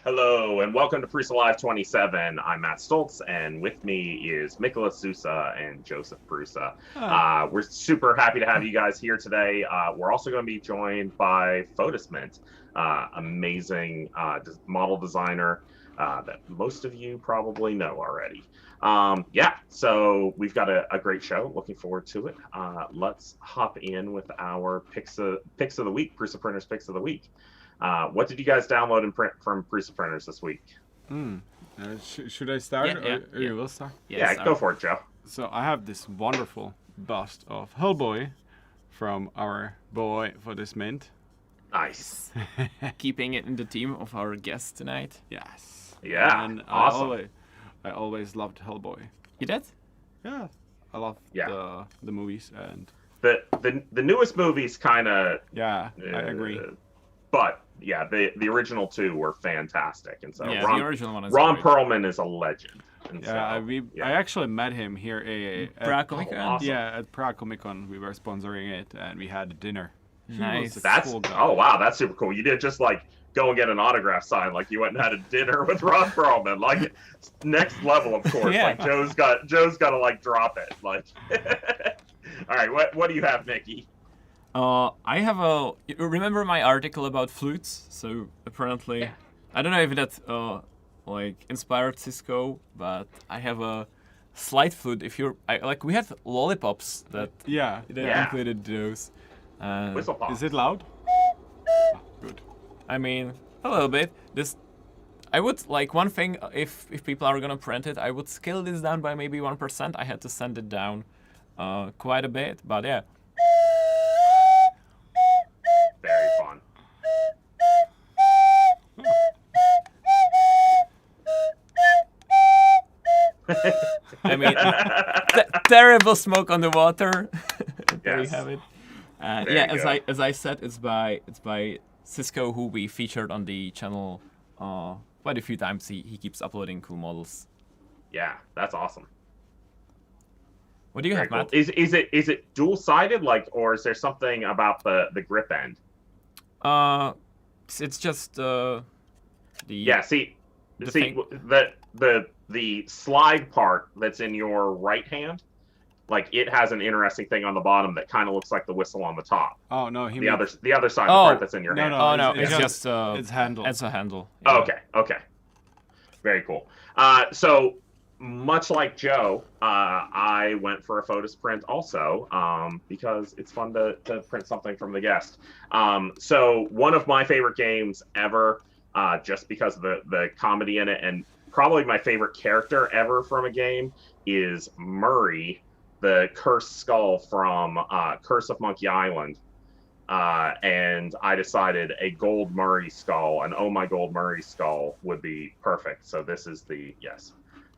Hello and welcome to PrusaLive 27. I'm Matt Stoltz, and with me is Mikola Sousa and Joseph Prusa. Hi. We're super happy to have you guys here today. We're also going to be joined by Fotis Mint, amazing model designer that most of you probably know already. So we've got a great show. Looking forward to it. Let's hop in with our picks of the week, PrusaPrinters picks of the week. What did you guys download and print from PrusaPrinters this week? Should I start or you will start? Yeah, go for it, Joe. So I have this wonderful bust of Hellboy from our boy Fotis Mint. Nice. Keeping it in the theme of our guest tonight. Yes. Yeah, And awesome. I always loved Hellboy. You did? Yeah. I love the movies and The newest movies kind of I agree. But yeah, the original two were fantastic, and so Yeah, the original one is Ron great. Perlman is a legend. And I actually met him here at Prague Comic Con? awesome. Yeah, at Prague Comic Con. We were sponsoring it and we had a dinner. He Nice. was a cool guy. Oh wow, that's super cool. You didn't just like go and get an autograph signed, like you went and had a dinner with Ron Perlman, like next level, of course. Yeah. Like Joe's got to like drop it, like. All right, what do you have, Nikki? I have you remember my article about flutes? So apparently, I don't know if that like inspired Cisco, but I have a slide flute. We had lollipops that included those. Whistle pop. Is it loud? Ah, good. I mean, a little bit. I would like one thing. If people are gonna print it, I would scale this down by maybe 1%. I had to send it down quite a bit, but yeah. Very fun. I mean, terrible smoke on the water. There you Yes. have it. There Yeah, you go. as I said, it's by Cisco, who we featured on the channel quite a few times. He keeps uploading cool models. Yeah, that's awesome. What do you Very have, cool. Matt? Is it dual sided, like, or is there something about the grip end? It's just the Yeah, see, The see thing- the slide part that's in your right hand, like it has an interesting thing on the bottom that kind of looks like the whistle on the top. Oh no, The other side, the Oh. part that's in your No, hand. no. Oh no, it's it's just- just it's handle. It's a handle. Oh, Yeah. okay. Very cool. So much like Joe, I went for a Fotis print also because it's fun to print something from the guest. So one of my favorite games ever, just because of the comedy in it, and probably my favorite character ever from a game is Murray, the cursed skull from Curse of Monkey Island. And I decided a gold Murray skull, an Oh My Gold Murray skull would be perfect. So this is the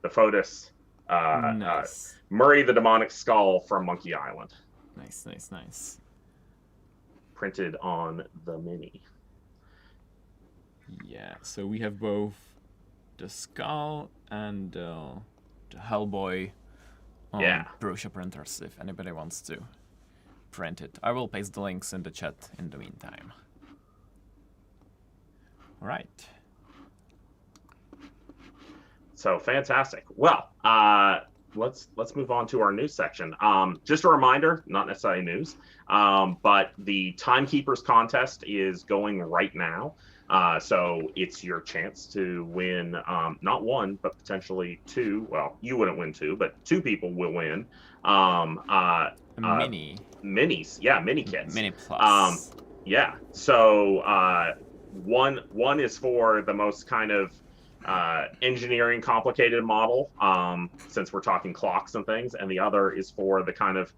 Fotis Nice. Murray the demonic skull from Monkey Island, Nice. printed on the Mini. Yeah, so we have both the skull and the Hellboy on Yeah. PrusaPrinters if anybody wants to print it. I will paste the links in the chat in the meantime. All right. So fantastic. Well, let's move on to our news section. Just a reminder, not necessarily news, but the Timekeepers contest is going right now. So it's your chance to win not one, but potentially two. Well, you wouldn't win two, but two people will win. Mini. Minis, yeah, mini kits. Mini Plus. Yeah. So one is for the most kind of engineering complicated model, since we're talking clocks and things, and the other is for the kind of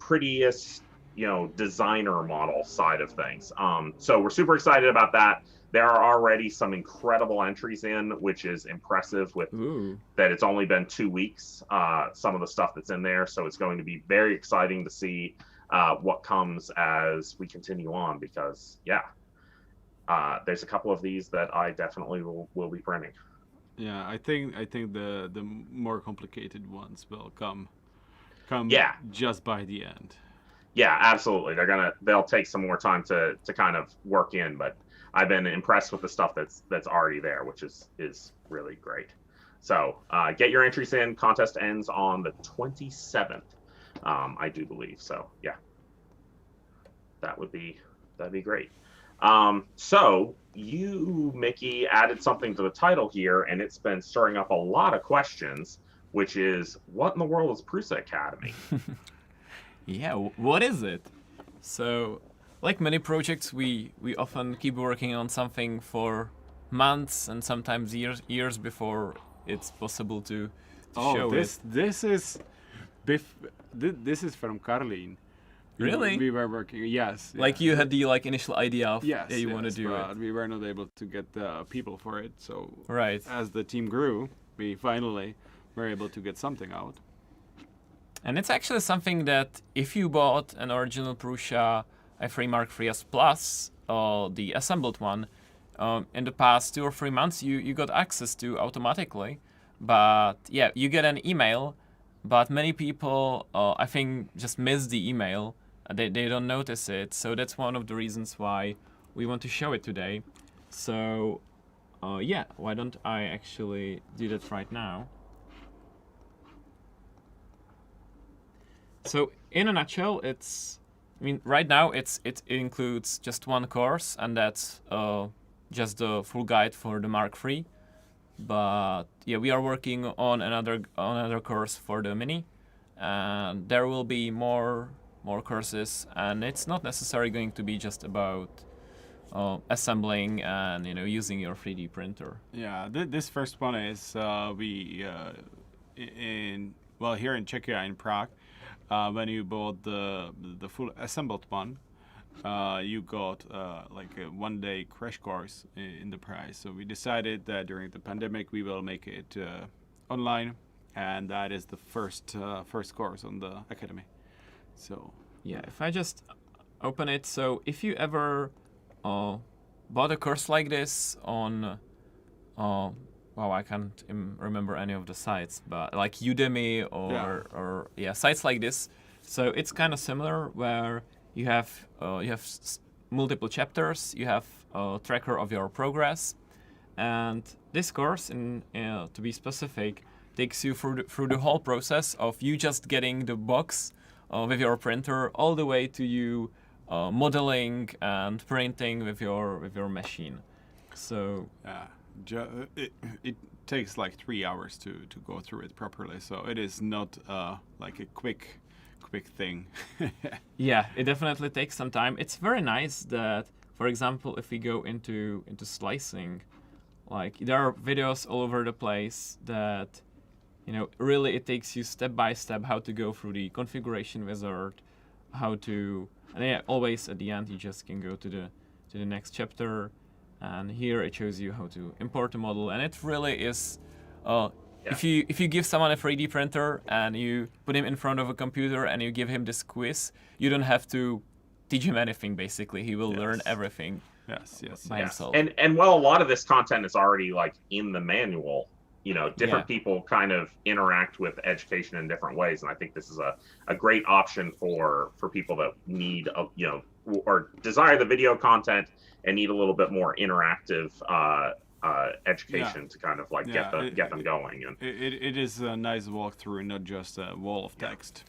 prettiest, designer model side of things. So we're super excited about that. There are already some incredible entries in, which is impressive with Ooh. that it's only been 2 weeks, some of the stuff that's in there. So it's going to be very exciting to see what comes as we continue on, because there's a couple of these that I definitely will be printing. Yeah, I think the more complicated ones will come Yeah. just by the end. Yeah, absolutely. They'll take some more time to kind of work in, but I've been impressed with the stuff that's already there, which is really great. So get your entries in. Contest ends on the 27th, I do believe. So yeah, that'd be great. So you, Mickey, added something to the title here, and it's been stirring up a lot of questions, which is, what in the world is Prusa Academy? Yeah, what is it? So, like many projects, we often keep working on something for months and sometimes years before it's possible to show it. This is from Carlin. Really? We were working, yes. Like you had the initial idea of yes, you want to do but it. we were not able to get the people for it. So Right. as the team grew, we finally were able to get something out. And it's actually something that if you bought an original Prusa i3 Mark III's Plus, the assembled one, in the past 2 or 3 months, you got access to automatically. But yeah, you get an email, but many people, I think, just miss the email. They don't notice it. So that's one of the reasons why we want to show it today. So yeah, why don't I actually do that right now? So in a nutshell, right now it includes just one course, and that's just the full guide for the Mark III. But yeah, we are working on another course for the Mini, and there will be more courses, and it's not necessarily going to be just about assembling and using your 3D printer. Yeah, this first one is here in Czechia, in Prague. When you bought the full assembled one, you got like a 1-day crash course in the price. So we decided that during the pandemic we will make it online, and that is the first course on the Academy. So yeah, if I just open it, so if you ever bought a course like this on wow, I can't remember any of the sites, but like Udemy or sites like this. So it's kind of similar, where you have multiple chapters, you have a tracker of your progress, and this course, to be specific, takes you through the whole process of you just getting the box with your printer all the way to you modeling and printing with your machine. So it takes like 3 hours to go through it properly. So it is not like a quick thing. Yeah, it definitely takes some time. It's very nice that, for example, if we go into slicing, like there are videos all over the place that really it takes you step by step how to go through the configuration wizard, and yeah, always at the end you just can go to the next chapter, and here it shows you how to import a model, and it really is if you give someone a 3D printer and you put him in front of a computer and you give him this quiz, you don't have to teach him anything. Basically, he will learn everything by himself. And while a lot of this content is already like in the manual, different people kind of interact with education in different ways, and I think this is a great option for people that need or desire the video content and need a little bit more interactive education to kind of like get them going. And it is a nice walkthrough, not just a wall of text.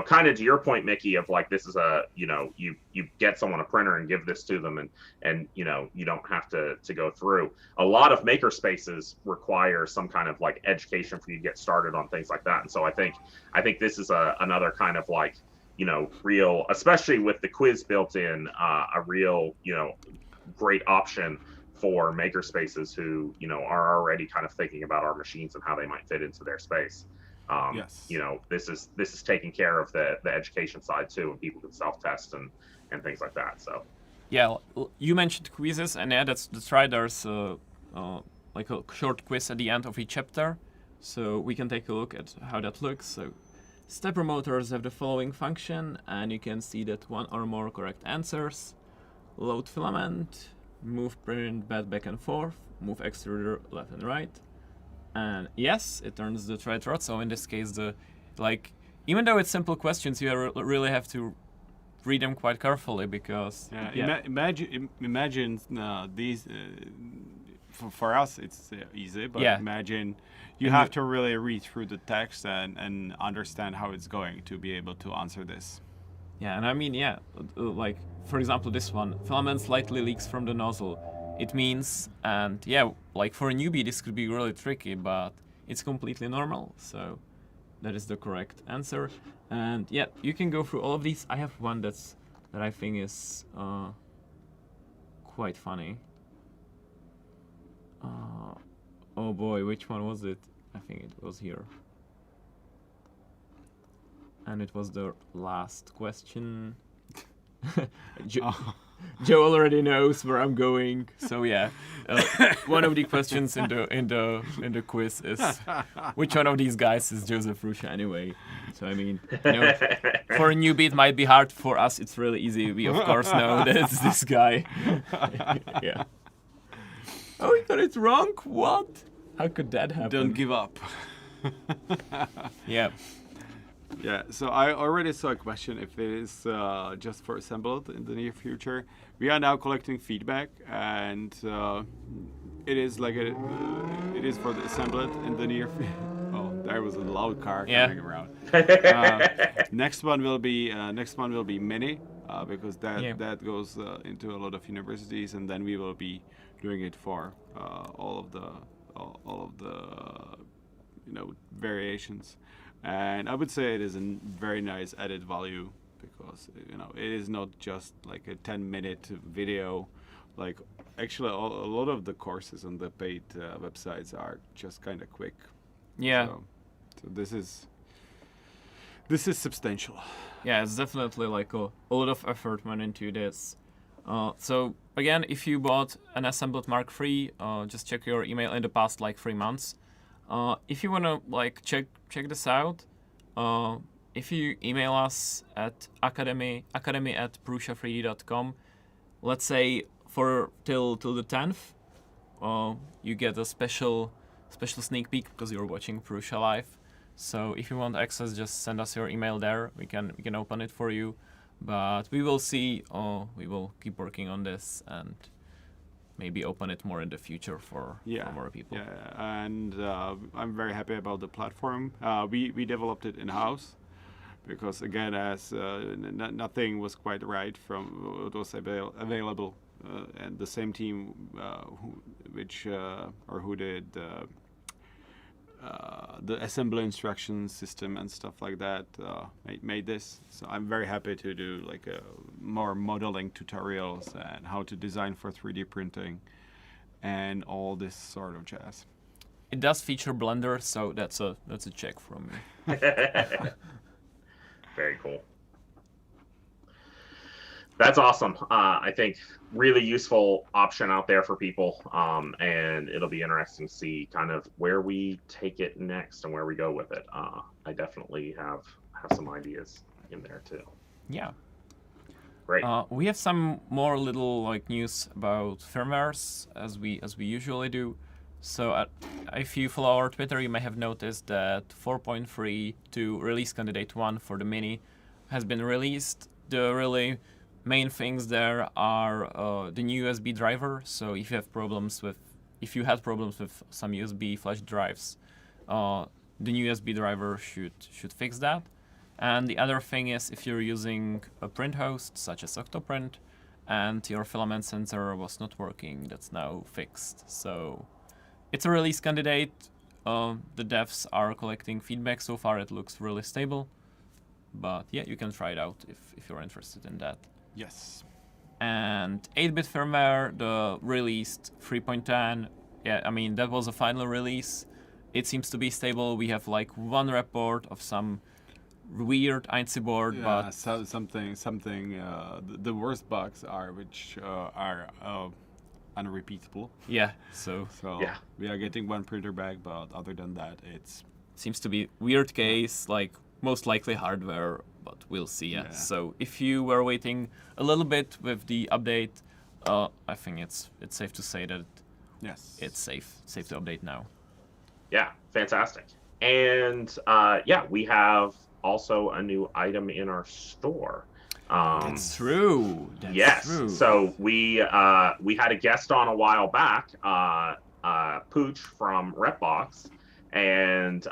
Kind of to your point, Mickey, of like, this is you get someone a printer and give this to them, and you don't have to go through. A lot of maker spaces require some kind of like education for you to get started on things like that. And so I think this is another kind of like, real, especially with the quiz built in, a real, great option for maker spaces who, are already kind of thinking about our machines and how they might fit into their space. This is taking care of the education side too, and people can self-test and things like that. So yeah, you mentioned quizzes, and yeah, that's right. There's like a short quiz at the end of each chapter, so we can take a look at how that looks. So stepper motors have the following function, and you can see that 1 or more correct answers: load filament, move print bed back and forth, move extruder left and right. And yes, it turns the thread rod. So in this case, even though it's simple questions, you really have to read them quite carefully because Imagine these. For us, it's easy, but imagine you And have to really read through the text and understand how it's going to be able to answer this. Yeah, and I mean, like for example, this one, filament slightly leaks from the nozzle. It means, and like for a newbie, this could be really tricky, but it's completely normal. So that is the correct answer. And you can go through all of these. I have one that I think is quite funny. Oh boy, which one was it? I think it was here. And it was the last question. Joe already knows where I'm going, so one of the questions in the quiz is which one of these guys is Joseph Prusa anyway. So I mean, for a newbie it might be hard. For us, it's really easy. We of course know that it's this guy. Yeah. Oh, we got it wrong. What? How could that happen? Don't give up. Yeah. Yeah, so I already saw a question if it is just for assembled in the near future. We are now collecting feedback, and it is like it is for the assembled in the near future. Oh, there was a loud car coming around. Next one will be mini, because that goes into a lot of universities, and then we will be doing it for all of the variations. And I would say it is a very nice added value because it is not just like a 10-minute video. Like actually, a lot of the courses on the paid websites are just kind of quick. Yeah. So this is substantial. Yeah, it's definitely like a lot of effort went into this. So again, if you bought an assembled Mark III, just check your email in the past like 3 months. If you wanna like check this out, if you email us at academy@prusa3d.com, let's say till the 10th, you get a special sneak peek because you're watching PrusaLive. So if you want access, just send us your email there. We can open it for you. But we will see. We will keep working on this and maybe open it more in the future for more people. Yeah, and I'm very happy about the platform. We developed it in-house because again, as nothing was quite right from what was available, and the same team who did the assembly instruction system and stuff like that made this. So I'm very happy to do like more modeling tutorials and how to design for 3D printing and all this sort of jazz. It does feature Blender, so that's a check from me. Very cool. That's awesome. I think really useful option out there for people, and it'll be interesting to see kind of where we take it next and where we go with it. I definitely have some ideas in there too. Yeah. Great. We have some more little like news about firmwares as we usually do. So if you follow our Twitter, you may have noticed that 4.3 to release candidate 1 for the Mini has been released. The really main things there are the new USB driver. So if you had problems with some USB flash drives, the new USB driver should fix that. And the other thing is if you're using a print host such as Octoprint and your filament sensor was not working, that's now fixed. So it's a release candidate. The devs are collecting feedback. So far it looks really stable. But yeah, you can try it out if you're interested in that. Yes. And 8-bit firmware, the released 3.10. Yeah, I mean, that was a final release. It seems to be stable. We have like one report of some weird INC board, but so something. The worst bugs are unrepeatable. Yeah. So yeah, we are getting one printer back, but other than that, it seems to be weird case, like most likely hardware, but we'll see. Yeah. So if you were waiting a little bit with the update, I think it's safe to say that it's safe to update now. Yeah, fantastic. And we have also a new item in our store. That's true. That's yes. true. So we had a guest on a while back, Pooch from RepBox, and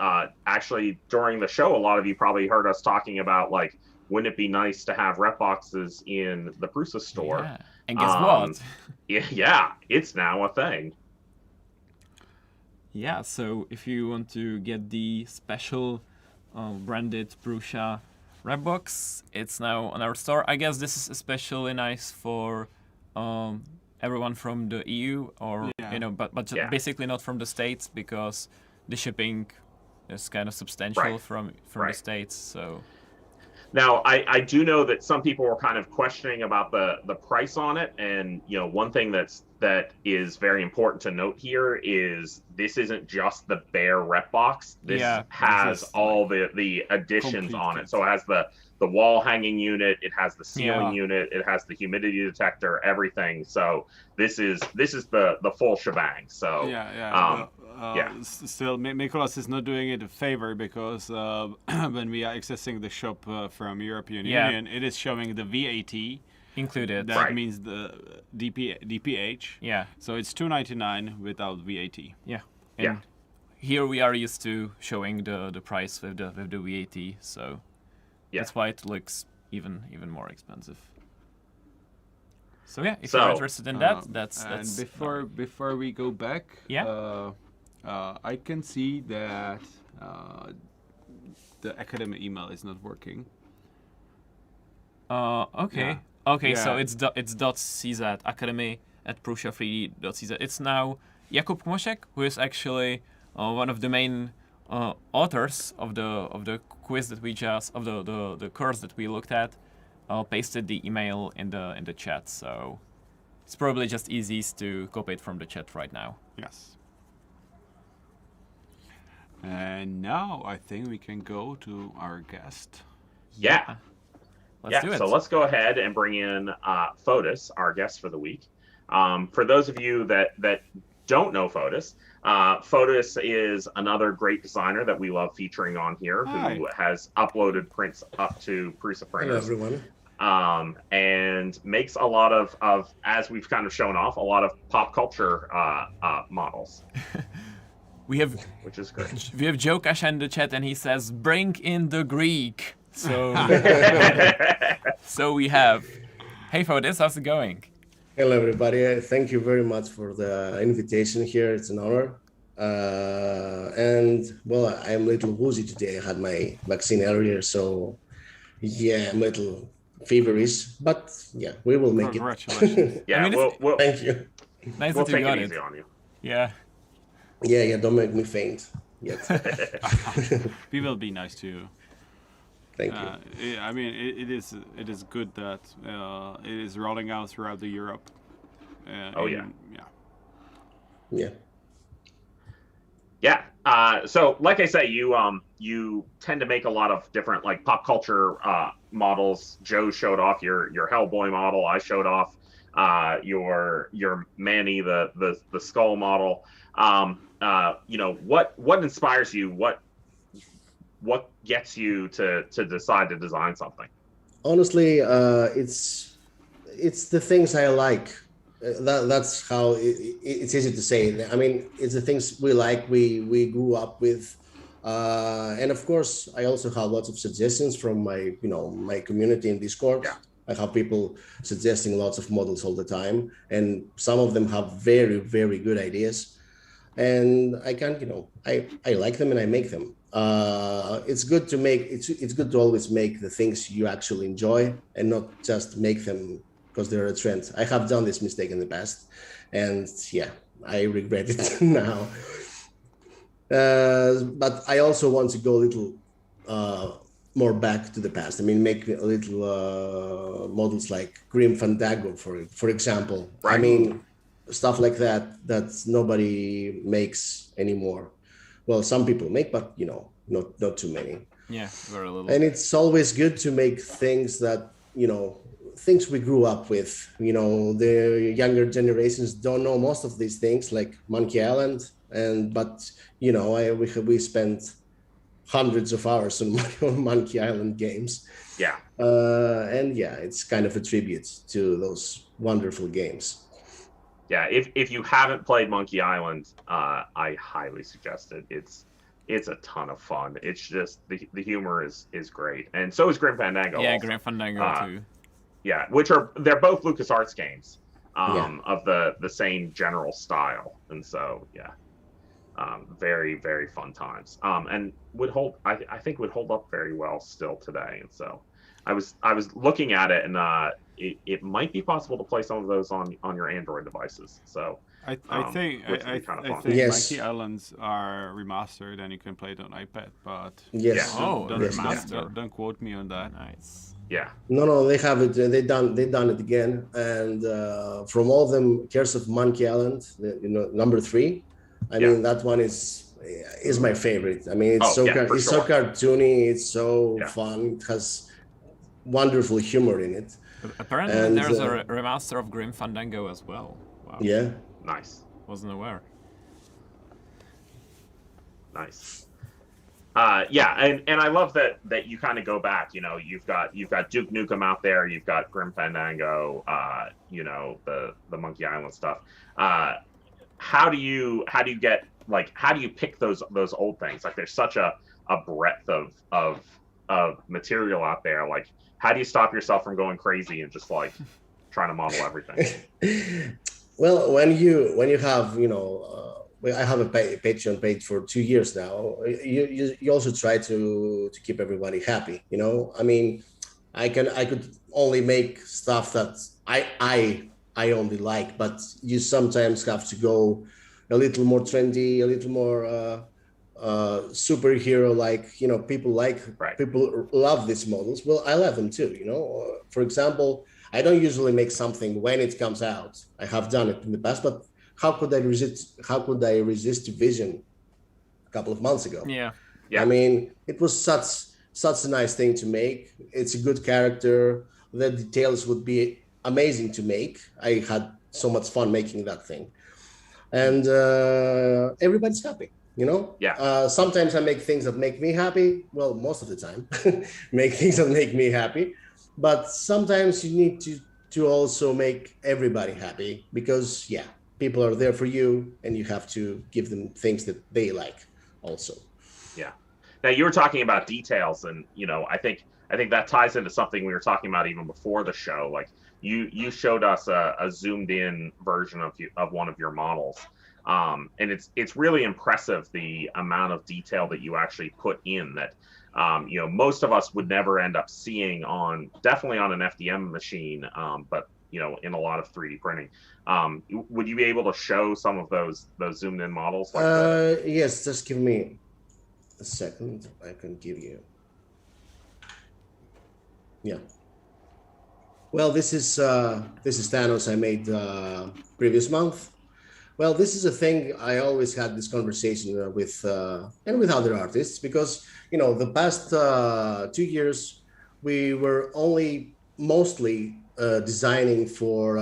actually during the show, a lot of you probably heard us talking about like, wouldn't it be nice to have RepBoxes in the Prusa store? Yeah. And guess what? Yeah, it's now a thing. Yeah, so if you want to get the special branded Prusa RepBox, it's now on our store. I guess this is especially nice for everyone from the EU, or but basically not from the States, because the shipping is kind of substantial from the States. So now I do know that some people were kind of questioning about the price on it, and one thing that is very important to note here is this isn't just the bare RepBox. This has all the additions on it. So it has the wall hanging unit, it has the ceiling unit, it has the humidity detector, everything. So this is the full shebang. So still, Mikolas is not doing it a favor, because when we are accessing the shop from European Union, it is showing the VAT included. That means the DPH. Yeah. So it's $2.99 without VAT. Yeah. And here we are used to showing the price with the VAT. So that's why it looks even more expensive. So if you're interested in that, that's. And before we go back, I can see that the Academy email is not working. Okay. Yeah. Okay, so it's .cz, academy@prusa3d.cz. It's now Jakub Kmoszek, who is actually one of the main authors of the quiz that we just the course that we looked at. Pasted the email in the chat, so it's probably just easiest to copy it from the chat right now. Yes. And now I think we can go to our guest. Yeah. Let's do it. So let's go ahead and bring in Fotis, our guest for the week. For those of you that don't know Fotis, Fotis is another great designer that we love featuring on here, who has uploaded prints up to PrusaPrinters. Hello, everyone. And makes a lot of, as we've kind of shown off, a lot of pop culture models. Which is good. We have Joe Kasha in the chat, and he says, "Bring in the Greek." So, so we have. Hey, Fotis, how's it going? Hello, everybody. Thank you very much for the invitation here. It's an honor. And well, I'm a little woozy today. I had my vaccine earlier, so yeah, I'm a little feverish, but yeah, we will make it. Congratulations. Yeah, I mean, thank you. Nice we'll that you take got it it. easy on you. Yeah. Yeah, don't make me faint yet. We will be nice to you. Thank you. I mean, it is good that it is rolling out throughout the Europe. Yeah. So, like I say, you tend to make a lot of different like pop culture models. Joe showed off your Hellboy model. I showed off your Manny, the skull model. What inspires you? What gets you to decide to design something? Honestly, it's the things I like. That's how it's easy to say. I mean, it's the things we like, we grew up with, and of course, I also have lots of suggestions from my community in Discord. Yeah. I have people suggesting lots of models all the time, and some of them have very, very good ideas. And I can, I like them and I make them. It's good to make. It's good to always make the things you actually enjoy and not just make them because they're a trend. I have done this mistake in the past, and yeah, I regret it now. But I also want to go a little more back to the past. I mean, make a little models like Grim Fandango, for example. Right. I mean, stuff like that nobody makes anymore. Well, some people make, but not too many. Yeah, very little. And it's always good to make things that things we grew up with. The younger generations don't know most of these things, like Monkey Island, but we spent hundreds of hours on Monkey Island games. Yeah. And yeah, it's kind of a tribute to those wonderful games. Yeah, if you haven't played Monkey Island, I highly suggest it. It's a ton of fun. It's just the humor is great, and so is Grim Fandango. Yeah, also. Grim Fandango too. Yeah, they're both LucasArts games, of the same general style, and so yeah, very very fun times. And I think would hold up very well still today, and so. I was looking at it, and it might be possible to play some of those on your Android devices. So I think Yes. Monkey Islands are remastered and you can play it on iPad, but Yes. don't quote me on that. Nice. yeah, No, they have it. They done it again. And from all of them, Curse of Monkey Island, number 3. I mean, that one is my favorite. I mean, it's so cartoony. It's so fun. It has wonderful humor in it. Apparently, there's a remaster of Grim Fandango as well. Wow. Yeah. nice, Wasn't aware. nice. And I love that you kind of go back. You've got Duke Nukem out there. You've got Grim Fandango. The Monkey Island stuff. How do you pick those old things? Like, there's such a breadth of material out there. Like, how do you stop yourself from going crazy and just like trying to model everything? Well, when you have I have a Patreon page for 2 years now. You also try to keep everybody happy. I mean, I could only make stuff that I only like, but you sometimes have to go a little more trendy, a little more superhero like. People love these models. Well, I love them too. For example, I don't usually make something when it comes out. I have done it in the past, but how could I resist Vision a couple of months ago? Yeah. I mean, it was such a nice thing to make. It's a good character. The details would be amazing to make. I had so much fun making that thing, and everybody's happy. Sometimes I make things that make me happy. Well, most of the time, make things that make me happy. But sometimes you need to also make everybody happy, because people are there for you, and you have to give them things that they like also. Yeah. Now, you were talking about details, and I think that ties into something we were talking about even before the show. Like, you showed us a zoomed in version of one of your models. And it's really impressive, the amount of detail that you actually put in that, most of us would never end up seeing definitely on an FDM machine, but in a lot of 3D printing. Would you be able to show some of those zoomed in models? Yes, just give me a second. I can give you. Yeah. Well, this is Thanos I made previous month. Well, this is a thing I always had this conversation with other artists, because the past 2 years we were only mostly designing for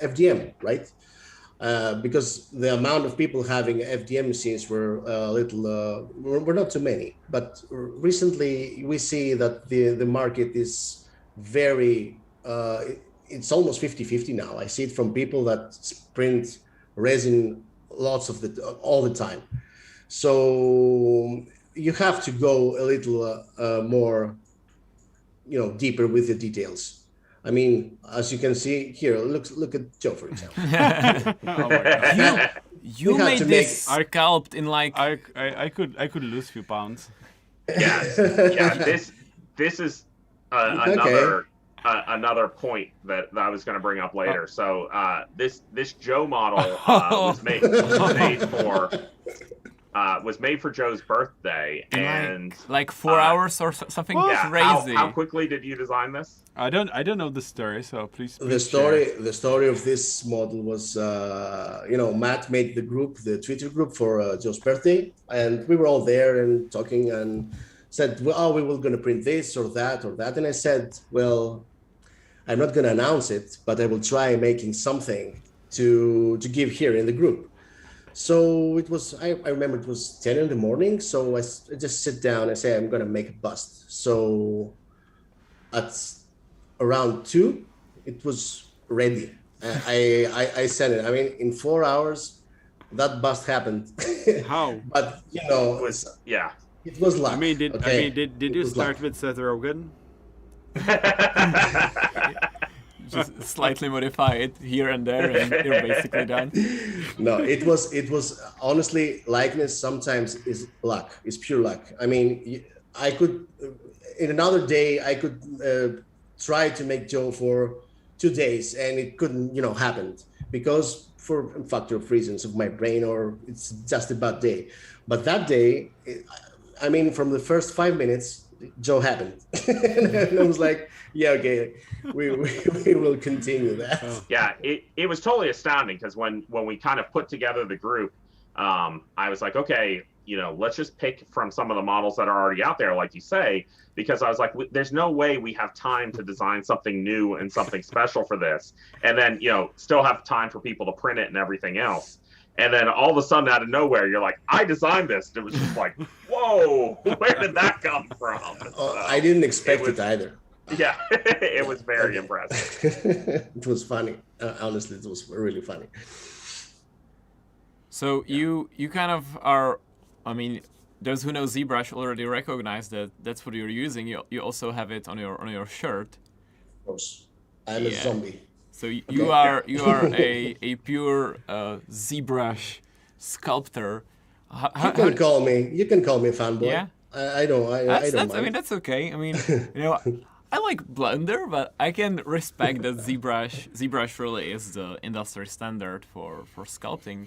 FDM, right? Because the amount of people having FDM machines were were not too many. But recently we see that the market is very it's almost 50-50 now. I see it from people that print resin lots of all the time. So you have to go a little more, deeper with the details. I mean, as you can see here, look at Joe, for example. Oh my God. You made this sculpt in like I could lose a few pounds. Yeah. This is another point that I was going to bring up later. So this Joe model was made for Joe's birthday, and like 4 hours or something crazy. How quickly did you design this? I don't know the story, so please the story of this model was Matt made the Twitter group for Joe's birthday, and we were all there and talking and said, well, we were going to print this or that, and I said, well, I'm not going to announce it, but I will try making something to give here in the group. So it was, I remember it was 10 in the morning. So I just sit down and say, I'm going to make a bust. So at around 2, it was ready. I sent it. I mean, in 4 hours, that bust happened. How? But, you know, It was, yeah. it was luck. I mean, did It you was start luck. with Seth Rogen? Just slightly modify it here and there, and you're basically done. No, it was honestly, likeness sometimes is luck. It's pure luck. I mean, I could in another day I could try to make Joe for 2 days, and it couldn't, happen because for a factor of reasons of my brain, or it's just a bad day. But that day, I mean, from the first 5 minutes, Joe happened, and I was like, yeah, okay, we will continue that. Oh. Yeah, it was totally astounding because when we kind of put together the group, I was like, okay, let's just pick from some of the models that are already out there, like you say, because I was like, there's no way we have time to design something new and something special for this, and then still have time for people to print it and everything else. And then all of a sudden, out of nowhere, you're like, I designed this. It was just like, whoa, where did that come from? So, I didn't expect it either. Yeah, it was very impressive. It was funny. Honestly, it was really funny. So you kind of are, I mean, those who know ZBrush already recognize that that's what you're using. You also have it on your shirt. Of course, I'm a zombie. So you are a pure ZBrush sculptor. You can call me fanboy. Yeah. I don't mind. I mean, that's okay. I mean, I like Blender, but I can respect that ZBrush really is the industry standard for sculpting.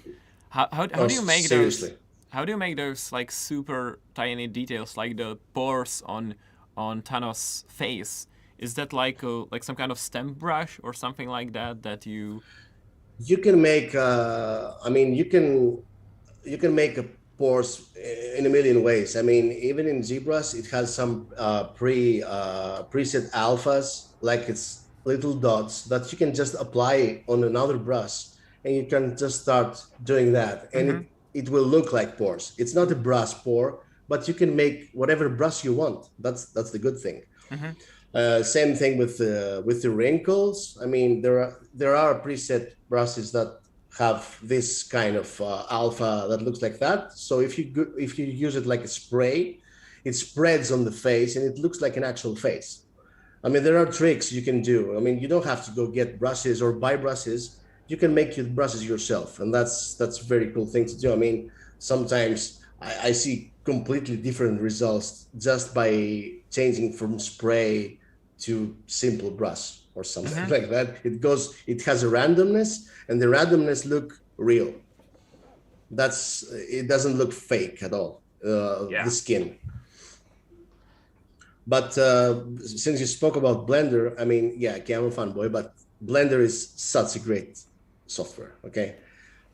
How do you make seriously? those? How do you make those like super tiny details, like the pores on Thanos' face? Is that like some kind of stamp brush or something like that you? You can make. I mean, you can make a pores in a million ways. I mean, even in ZBrush, it has some preset alphas, like it's little dots that you can just apply on another brush, and you can just start doing that, and it will look like pores. It's not a brush pore, but you can make whatever brush you want. That's the good thing. Same thing with the wrinkles. I mean, there are preset brushes that have this kind of alpha that looks like that. So if you use it like a spray, it spreads on the face and it looks like an actual face. I mean, there are tricks you can do. I mean, you don't have to go get brushes or buy brushes. You can make your brushes yourself, and that's a very cool thing to do. I mean, sometimes I see completely different results just by changing from spray to simple brush or something like that. It has a randomness, and the randomness look real. It doesn't look fake at all. The skin. But since you spoke about Blender, I mean, yeah, okay, I'm a fanboy, but Blender is such a great software. Okay,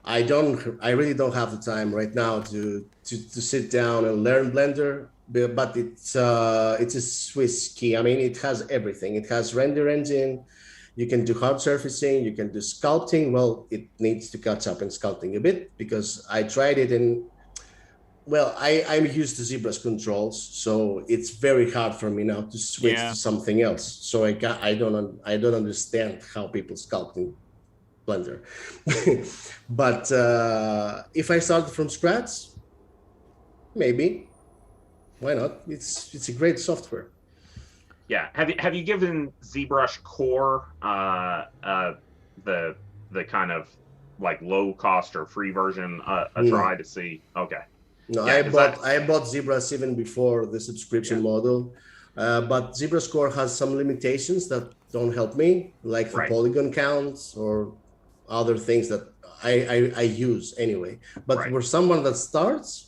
I really don't have the time right now to sit down and learn Blender. But it's a Swiss key. I mean, it has everything. It has render engine. You can do hard surfacing. You can do sculpting. Well, it needs to catch up in sculpting a bit because I tried it and, well, I'm used to ZBrush controls, so it's very hard for me now to switch to something else. So I don't understand how people sculpt in Blender. But if I started from scratch, maybe. Why not? It's a great software. Yeah. Have you given ZBrush Core the kind of like low cost or free version a try to see? Okay. No, I bought ZBrush even before the subscription model, but ZBrush Core has some limitations that don't help me, like the polygon counts or other things that I use anyway. But for someone that starts,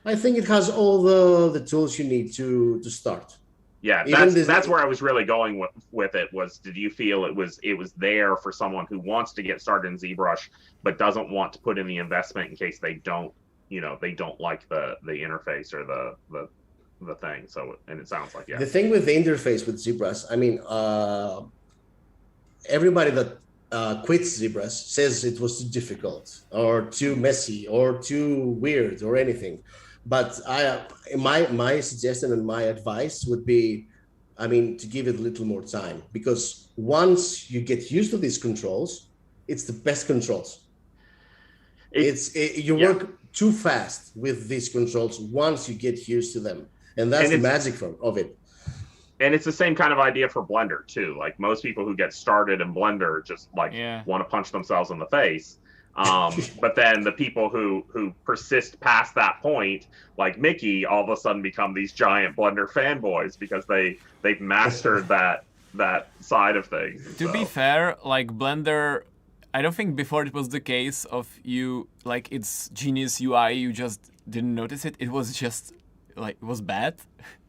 I think it has all the tools you need to start. Yeah, that's where I was really going with it. Was, did you feel it was there for someone who wants to get started in ZBrush but doesn't want to put in the investment in case they don't like the interface or the thing. So, and it sounds like, the thing with the interface with ZBrush, I mean, everybody that quits ZBrush, says it was too difficult or too messy or too weird or anything. But my suggestion and my advice would be, I mean, to give it a little more time, because once you get used to these controls, it's the best controls. You work too fast with these controls once you get used to them, and that's the magic of it. And it's the same kind of idea for Blender too. Like most people who get started in Blender just want to punch themselves in the face. But then the people who persist past that point, like Mickey, all of a sudden become these giant Blender fanboys because they've mastered that side of things. To be fair, like Blender, I don't think before it was the case of you, like its genius UI, you just didn't notice it. It was just like, it was bad.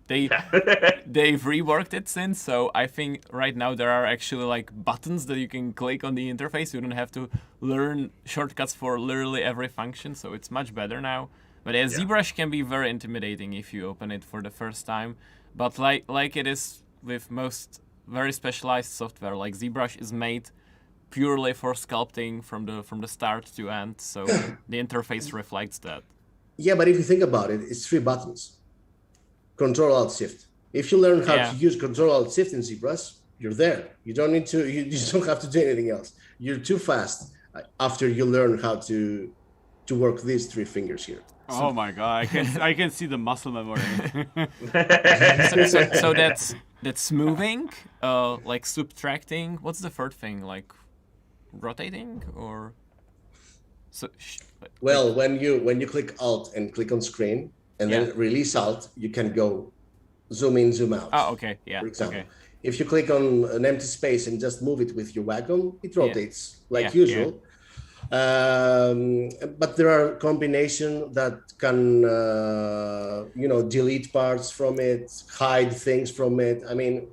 They've reworked it since, so I think right now there are actually like buttons that you can click on the interface. You don't have to learn shortcuts for literally every function, so it's much better now. But ZBrush can be very intimidating if you open it for the first time. But like it is with most very specialized software, like ZBrush is made purely for sculpting from the start to end, so the interface reflects that. Yeah, but if you think about it, it's 3 buttons. Control-Alt-Shift. If you learn how to use Control-Alt-Shift in ZBrush, you're there. You don't need to. You don't have to do anything else. You're too fast after you learn how to work these 3 fingers here. Oh my god! I can see the muscle memory. so that's moving, like subtracting. What's the third thing? Like rotating or? So. Well, when you click Alt and click on screen. And then release Alt, you can go zoom in, zoom out. Oh, okay, yeah. For example, okay. If you click on an empty space and just move it with your Wacom, it rotates like usual. But there are combinations that can, delete parts from it, hide things from it. I mean,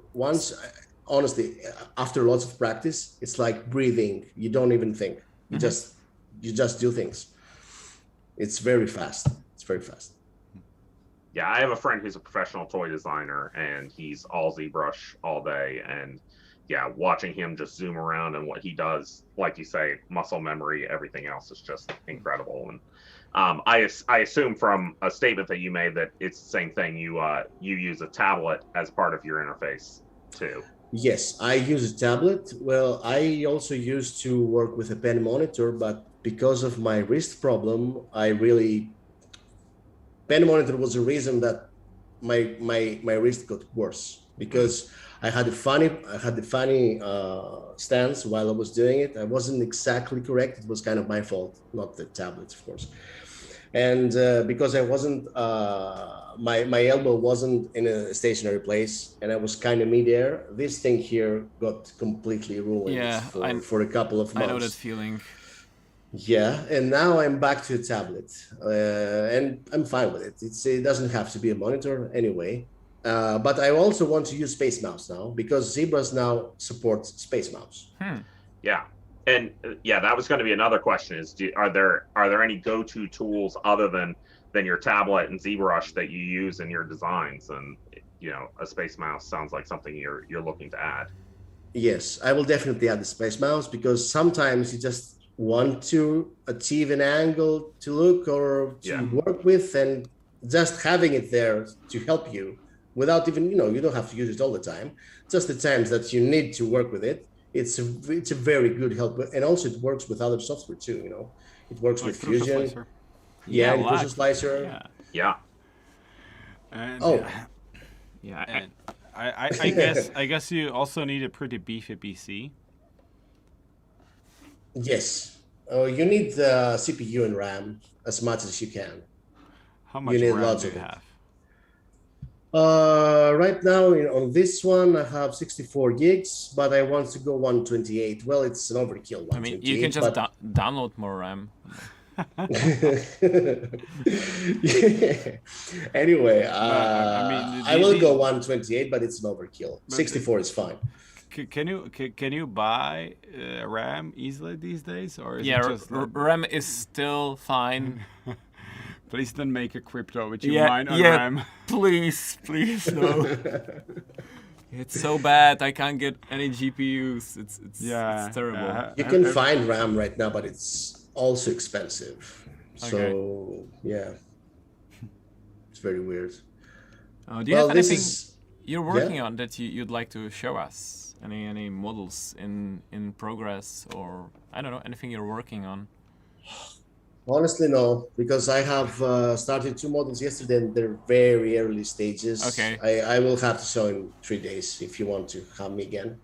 honestly, after lots of practice, it's like breathing. You don't even think. You just do things. It's very fast. It's very fast. Yeah, I have a friend who's a professional toy designer, and he's all ZBrush all day. And watching him just zoom around and what he does, like you say, muscle memory, everything else is just incredible. And I assume from a statement that you made that it's the same thing. You use a tablet as part of your interface too. Yes, I use a tablet. Well, I also used to work with a pen monitor, but because of my wrist problem, pen monitor was the reason that my wrist got worse, because I had a funny stance while I was doing it. I wasn't exactly correct. It was kind of my fault, not the tablet, of course. And because I wasn't, my elbow wasn't in a stationary place, and I was kind of midair. This thing here got completely ruined for a couple of months. I know that feeling. Yeah, and now I'm back to a tablet, and I'm fine with it. It doesn't have to be a monitor anyway. But I also want to use Space Mouse now, because ZBrush now supports Space Mouse. Yeah, and that was going to be another question: are there any go-to tools other than your tablet and ZBrush that you use in your designs? And a Space Mouse sounds like something you're looking to add. Yes, I will definitely add the Space Mouse, because sometimes you just want to achieve an angle to look or to work with, and just having it there to help you without even, you don't have to use it all the time. Just the times that you need to work with it, it's a very good help. And also it works with other software too, It works with Fusion. Slicer. Prusa Slicer. Yeah. And, and I guess you also need a pretty beefy PC. Yes. You need the CPU and RAM as much as you can. How much RAM do you have? Right now on this one I have 64 gigs, but I want to go 128. Well, it's an overkill. I mean, you can just download more RAM. Anyway, I will go 128, but it's an overkill. 64 is fine. Can you buy RAM easily these days, or is it just RAM is still fine. Please don't make a crypto with your mind on RAM. Please no. It's so bad. I can't get any GPUs. It's terrible. You can find RAM right now, but it's also expensive. So yeah, it's very weird. Do you have anything you're working on that you'd like to show us? Any models in progress, or I don't know, anything you're working on? Honestly, no, because I have started 2 models yesterday and they're very early stages. Okay. I will have to show in 3 days if you want to have me again.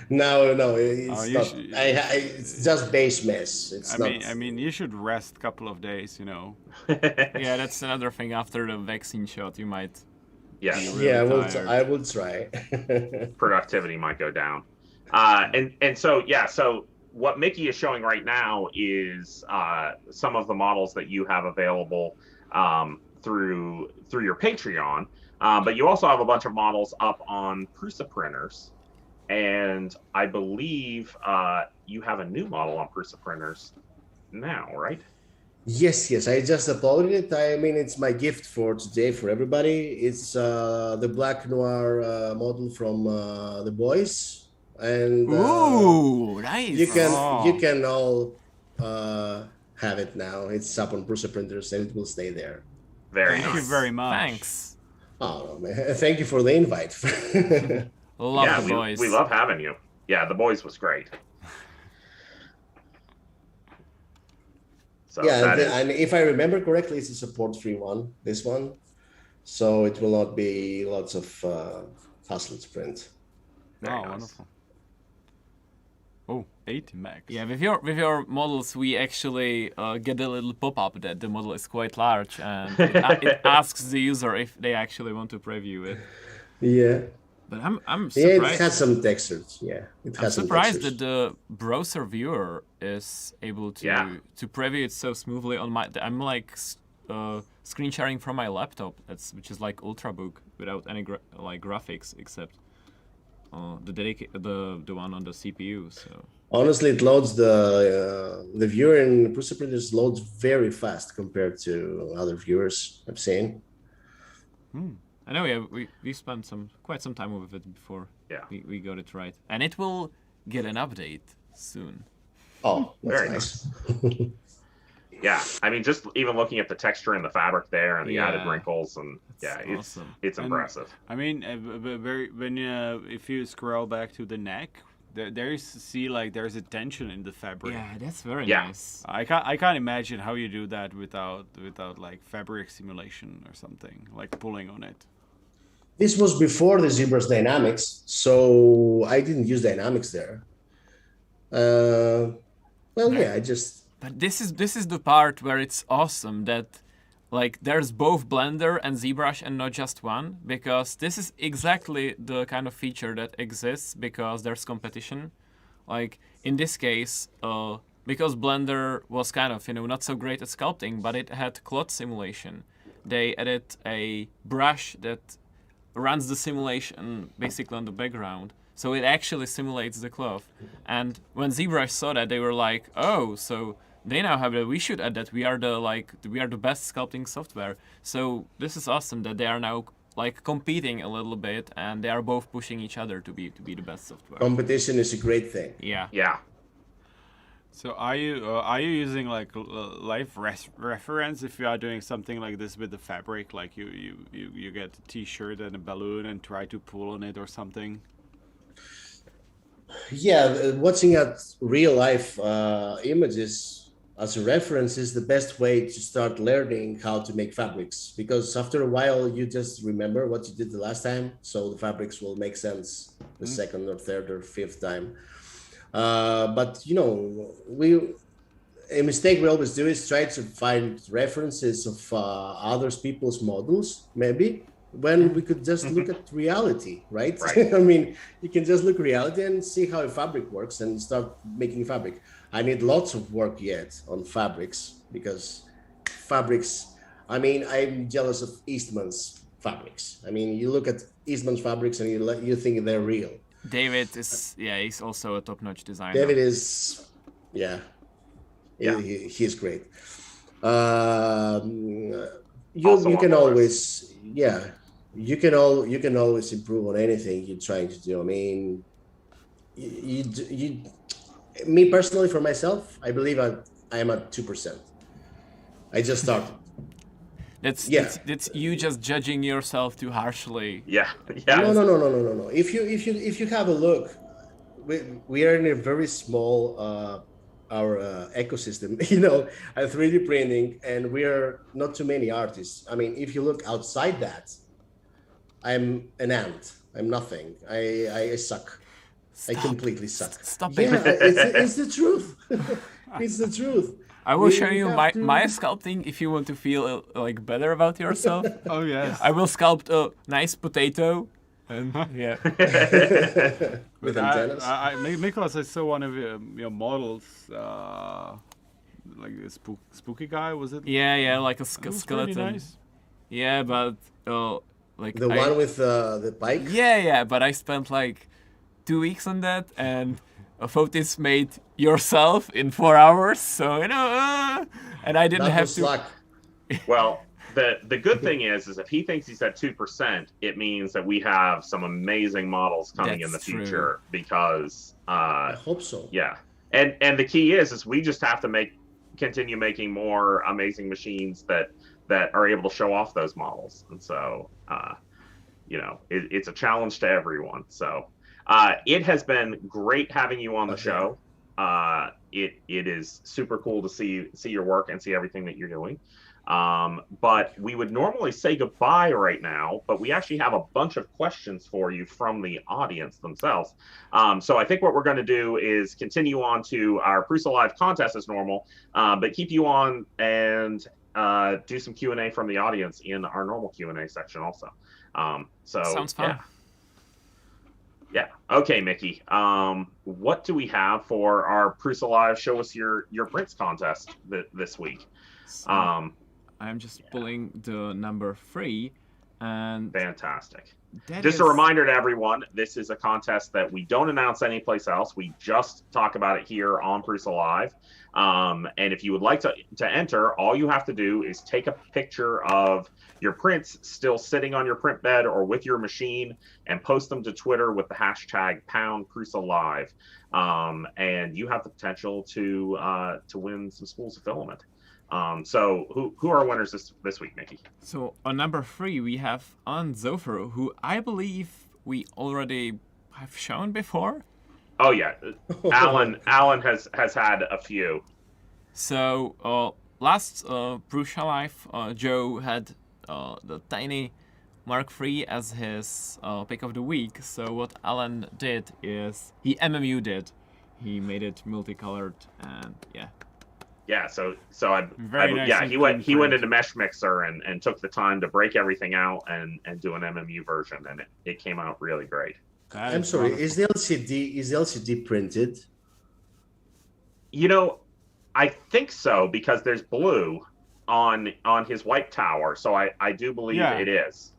No, it's not. It's just base mess. I mean, you should rest a couple of days, you know. Yeah, that's another thing. After the vaccine shot, you might. Yeah. Really I will try. Productivity might go down. So what Mickey is showing right now is some of the models that you have available through your Patreon. But you also have a bunch of models up on PrusaPrinters, and I believe you have a new model on PrusaPrinters now, right? Yes. I just uploaded it. I mean, it's my gift for today for everybody. It's the Black Noir model from The Boys, and ooh, nice. You can all have it now. It's up on PrusaPrinters, and it will stay there. Thank you very much. Thanks. Oh man, thank you for the invite. Love The Boys. We love having you. Yeah, The Boys was great. So and if I remember correctly, it's a support-free one, this one. So it will not be lots of hassle to print. Wonderful. Oh, 80 megs. Yeah, with your models, we actually get a little pop-up that the model is quite large, and it asks the user if they actually want to preview it. Yeah. But I'm surprised. Yeah, it has some textures. Yeah, it has I'm surprised that the browser viewer is able to preview it so smoothly on my. I'm like screen sharing from my laptop, which is like Ultrabook without any graphics except the one on the CPU. So honestly, it loads the viewer in PrusaPrinters loads very fast compared to other viewers I've seen. I know we spent quite some time with it before we got it right, and it will get an update soon. Oh, that's very nice. Yeah, I mean, just even looking at the texture and the fabric there and the added wrinkles, and awesome. It's impressive. I mean, if you scroll back to the neck, there's a tension in the fabric. Yeah, that's very nice. I can't imagine how you do that without like fabric simulation or something, like pulling on it. This was before the ZBrush Dynamics, so I didn't use Dynamics there. I just. But this is the part where it's awesome that like there's both Blender and ZBrush and not just one, because this is exactly the kind of feature that exists because there's competition. Like in this case, because Blender was kind of not so great at sculpting, but it had cloth simulation. They added a brush that runs the simulation basically on the background, so it actually simulates the cloth. And when ZBrush saw that, they were like, "Oh, so they now have that. We should add that. We are the best sculpting software." So this is awesome that they are now like competing a little bit, and they are both pushing each other to be the best software. Competition is a great thing. Yeah. Yeah. So are you using like live reference if you are doing something like this with the fabric, like you get a T-shirt and a balloon and try to pull on it or something? Yeah, watching at real life images as a reference is the best way to start learning how to make fabrics, because after a while you just remember what you did the last time, so the fabrics will make sense the second or third or fifth time. But a mistake we always do is try to find references of other people's models, maybe, when we could just look at reality, right? I mean, you can just look at reality and see how a fabric works and start making fabric. I need lots of work yet on fabrics, because fabrics, I mean, I'm jealous of Eastman's fabrics. I mean, you look at Eastman's fabrics and you think they're real. David is, he's also a top-notch designer. David is, he's great. You can always, you can always improve on anything you're trying to do. I mean, me personally, for myself, I believe I am at 2%. I just started. That's you just judging yourself too harshly. Yeah. No. If you have a look, we are in a very small our ecosystem, at 3D printing, and we are not too many artists. I mean, if you look outside that, I'm an ant. I'm nothing. I suck. Stop. I completely suck. Stop Yeah, it. it's the truth. It's the truth. I will show We you have my to- sculpting if you want to feel like better about yourself. Oh yes. I will sculpt a nice potato, and yeah. with antennas. Nicholas, I saw one of your models, like a spooky guy. Was it? Yeah, like a It was pretty skeleton. nice. Yeah, but like The one with the bike. Yeah, but I spent like 2 weeks on that, and Fotis made yourself in 4 hours, so and I didn't That have was to. luck. Well, the good thing is if he thinks he's at 2%, it means that we have some amazing models coming in the That's true. future because I hope so. yeah. And the key is we just have to continue making more amazing machines that are able to show off those models. And so it's a challenge to everyone. So it has been great having you on the show. It is super cool to see your work and see everything that you're doing. But we would normally say goodbye right now, but we actually have a bunch of questions for you from the audience themselves. So I think what we're going to do is continue on to our PrusaLive contest as normal, but keep you on and do some Q&A from the audience in our normal Q&A section also. So Sounds fun. Yeah. Okay, Mickey. What do we have for our PrusaLive Show Us Your Prints contest this week? So I'm just pulling the number 3, and Fantastic. that Just is- a reminder to everyone, this is a contest that we don't announce anyplace else. We just talk about it here on PrusaLive. And if you would like to enter, all you have to do is take a picture of your prints still sitting on your print bed or with your machine and post them to Twitter with the hashtag #PrusaLive. And you have the potential to win some spools of filament. So who are winners this week, Mickey? So on number 3 we have Zofer, who I believe we already have shown before. Oh yeah, Alan has had a few. So last PrusaLive, Joe had the tiny Mark III as his pick of the week. So what Alan did is he MMU'd it. He made it multicolored, and yeah. Yeah, so Very nice and he went clean print. into Mesh Mixer and took the time to break everything out and do an MMU version, and it came out really great. I'm sorry. Is the LCD printed? I think so because there's blue on his white tower, so I do believe Yeah. it is.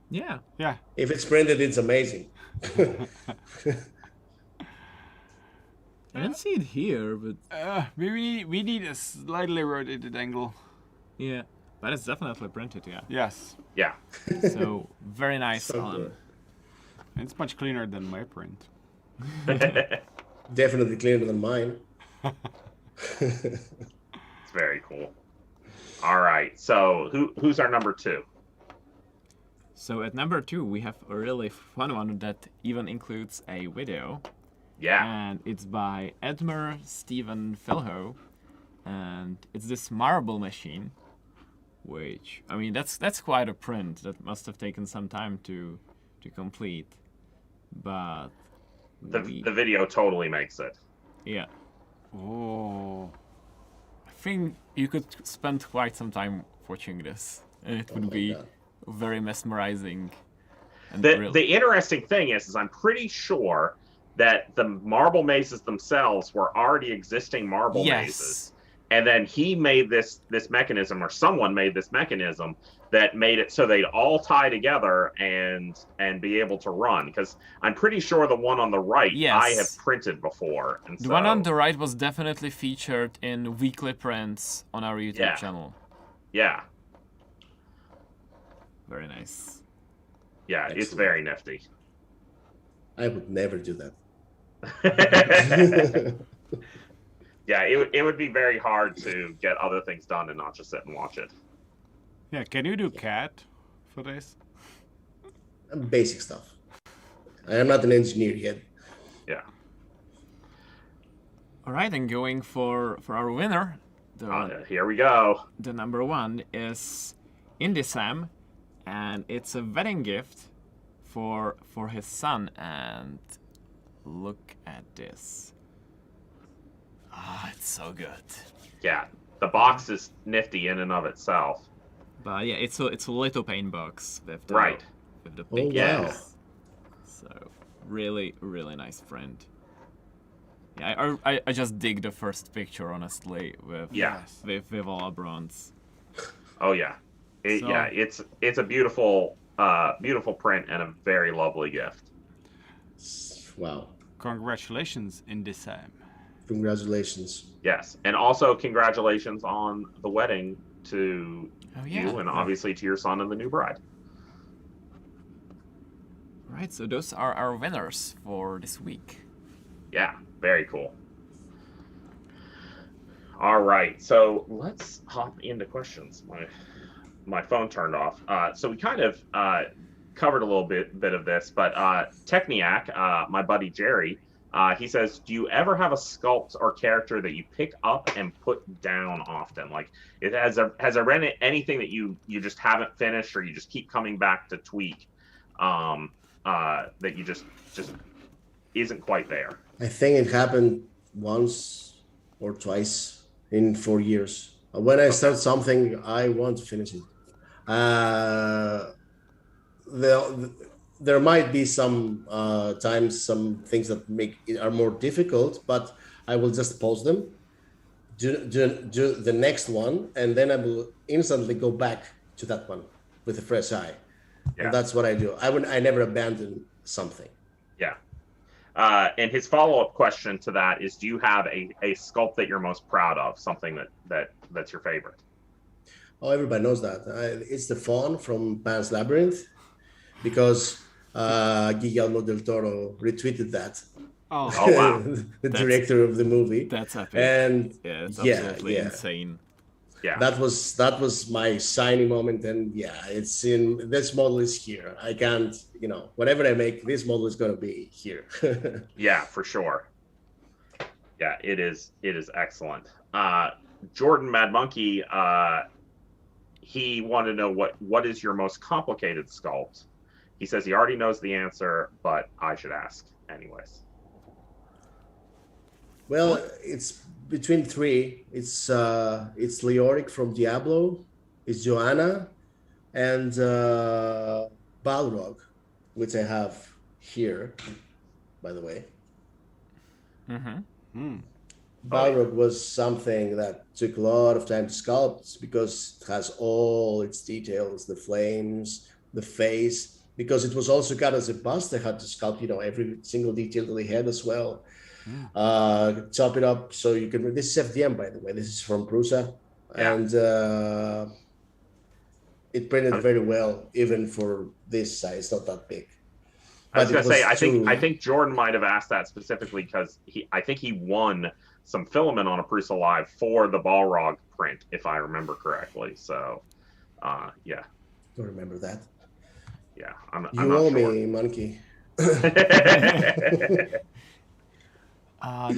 Yeah. Yeah. If it's printed, it's amazing. I don't see it here, but We need a slightly rotated angle. yeah. But it's definitely printed, yeah. Yes. Yeah. So very nice, So Alan. good. It's much cleaner than my print. Definitely cleaner than mine. It's very cool. All right, so who's our number 2? So at number 2 we have a really fun one that even includes a video. Yeah. And it's by Edmer Stephen Felho, and it's this marble machine, which I mean that's quite a print that must have taken some time to complete, but The video totally makes it. yeah, Oh. I think you could spend quite some time watching this, and it would my be God. very mesmerizing. And The interesting thing is I'm pretty sure that the marble mazes themselves were already existing marble mazes. And then he made this mechanism, or someone made this mechanism that made it so they'd all tie together and be able to run. Because I'm pretty sure the one on the right Yes. I have printed before. And The one on the right was definitely featured in weekly prints on our YouTube Yeah. channel. yeah. Very nice. Yeah, it's Excellent. very nifty. I would never do that. Yeah, it would be very hard to get other things done and not just sit and watch it. Yeah, can you do CAD for this? Basic stuff. I am not an engineer yet. Yeah. All right, and going for our winner, Here we go. the number one is IndieSam, and it's a wedding gift for his son. And look at this. Ah, it's so good. Yeah, the box is nifty in and of itself. But yeah, it's a little paint box with the Right. with the Oh, pink wow. yes. So really nice print. Yeah, I just dig the first picture honestly with Yeah. with all our bronze. Oh yeah, So- yeah. It's a beautiful beautiful print and a very lovely gift. Wow. Congratulations, IndieSam. Congratulations. Yes, and also congratulations on the wedding to Oh yeah. you and obviously to your son and the new bride. Right, so those are our winners for this week. Yeah, very cool. All right, so let's hop into questions. My phone turned off. So we kind of covered a little bit of this, but Techniac, my buddy Jerry, he says, do you ever have a sculpt or character that you pick up and put down often? Like, has there been anything that you just haven't finished or you just keep coming back to tweak that you just isn't quite there? I think it happened once or twice in 4 years. When I start something, I want to finish it. There might be some times some things that are more difficult, but I will just pause them, do the next one, and then I will instantly go back to that one with a fresh eye. Yeah. And that's what I do. I never abandon something. Yeah. And his follow-up question to that is, do you have a sculpt that you're most proud of, something that's your favorite? Oh, everybody knows that. It's the fawn from Pan's Labyrinth, because Guillermo del Toro retweeted that. Oh, Oh, wow. The director of the movie. That's epic. And Yeah, it's yeah, absolutely yeah. insane. Yeah. that was my shiny moment. And yeah, it's in this model is here. I can't, whatever I make, this model is going to be here. Yeah, for sure. Yeah, it is excellent. Jordan Mad Monkey, he wanted to know what is your most complicated sculpt. He says he already knows the answer, but I should ask anyways. Well, it's between three. It's Leoric from Diablo, it's Joanna, and Balrog, which I have here, by the way. Mm-hmm. Balrog was something that took a lot of time to sculpt because it has all its details, the flames, the face, because it was also cut as a bust. I had to sculpt, every single detail that they had as well. Chop it up so you can. This is FDM, by the way. This is from Prusa, Yeah. and it printed very well, even for this size. Not that big. I was But gonna it say, was I think Jordan might have asked that specifically because I think he won some filament on a PrusaLive for the Balrog print, if I remember correctly. So, yeah, Don't remember that. yeah, I'm You not owe sure. me, monkey.